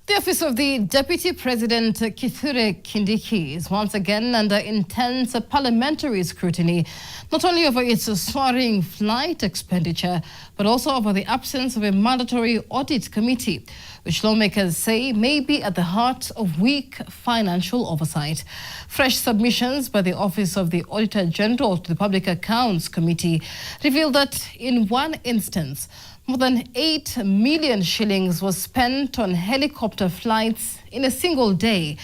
The office of the Deputy President DP Kindiki is once again under intense parliamentary scrutiny, not only over its soaring flight expenditure, but also over the absence of a mandatory audit committee, which lawmakers say may be at the heart of weak financial oversight. Fresh submissions by the Office of the Auditor General to the Public Accounts Committee revealed that in one instance, more than 8 million shillings was spent on helicopter flights in a single day,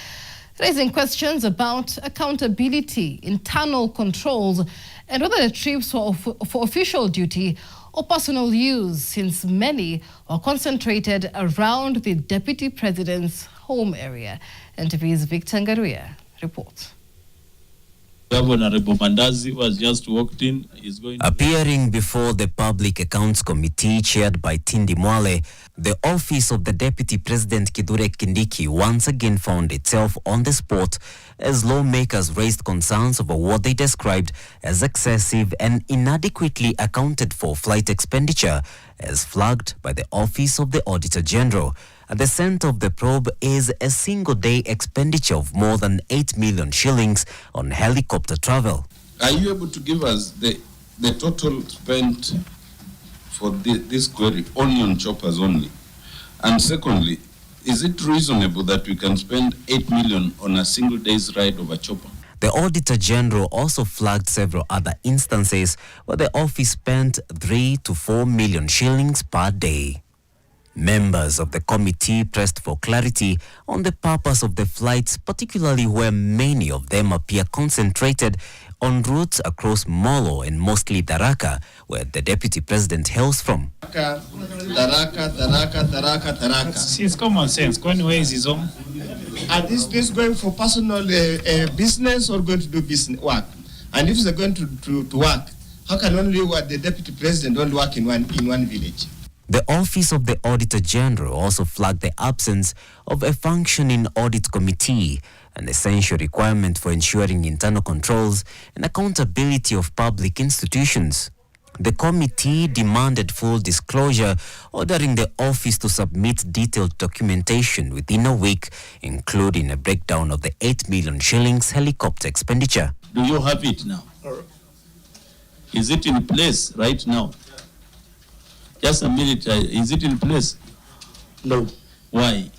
raising questions about accountability, internal controls, and whether the trips were for official duty or personal use, since many were concentrated around the Deputy President's home area. NTV's Victor Ngaruya reports. Honorable Mandazi was just walked in. Appearing before the Public Accounts Committee chaired by Tindi Mwale, the office of the Deputy President DP Kindiki once again found itself on the spot as lawmakers raised concerns over what they described as excessive and inadequately accounted for flight expenditure, as flagged by the Office of the Auditor General. At the center of the probe is a single-day expenditure of more than 8 million shillings on helicopter travel. Are you able to give us the total spent for this query, only on choppers only? And secondly, is it reasonable that we can spend 8 million on a single day's ride of a chopper? The Auditor General also flagged several other instances where the office spent 3 to 4 million shillings per day. Members of the committee pressed for clarity on the purpose of the flights, particularly where many of them appear concentrated on routes across Molo and mostly Tharaka, where the Deputy President hails from. Tharaka. It's common sense. Going where is his home? Are this going for personal business or going to do business work? And if they're going to work, how can the Deputy President only work in one village? The Office of the Auditor General also flagged the absence of a functioning audit committee, an essential requirement for ensuring internal controls and accountability of public institutions. The committee demanded full disclosure, ordering the office to submit detailed documentation within a week, including a breakdown of the 8 million shillings helicopter expenditure. Do you have it now? Is it in place right now? Just a minute, is it in place? No. Why?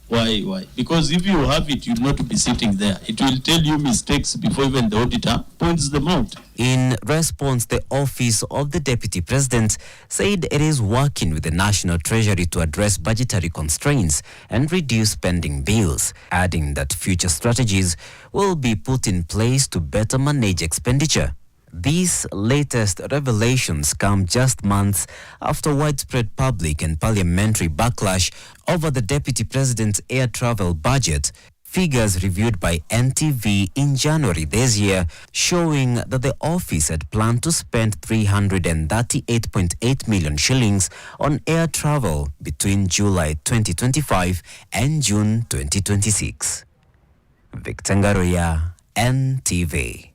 Why? Because if you have it, you'll not be sitting there. It will tell you mistakes before even the auditor points them out. In response, the Office of the Deputy President said it is working with the National Treasury to address budgetary constraints and reduce spending bills, adding that future strategies will be put in place to better manage expenditure. These latest revelations come just months after widespread public and parliamentary backlash over the Deputy President's air travel budget. Figures reviewed by NTV in January this year showing that the office had planned to spend 338.8 million shillings on air travel between July 2025 and June 2026. Victor Ngaruya, NTV.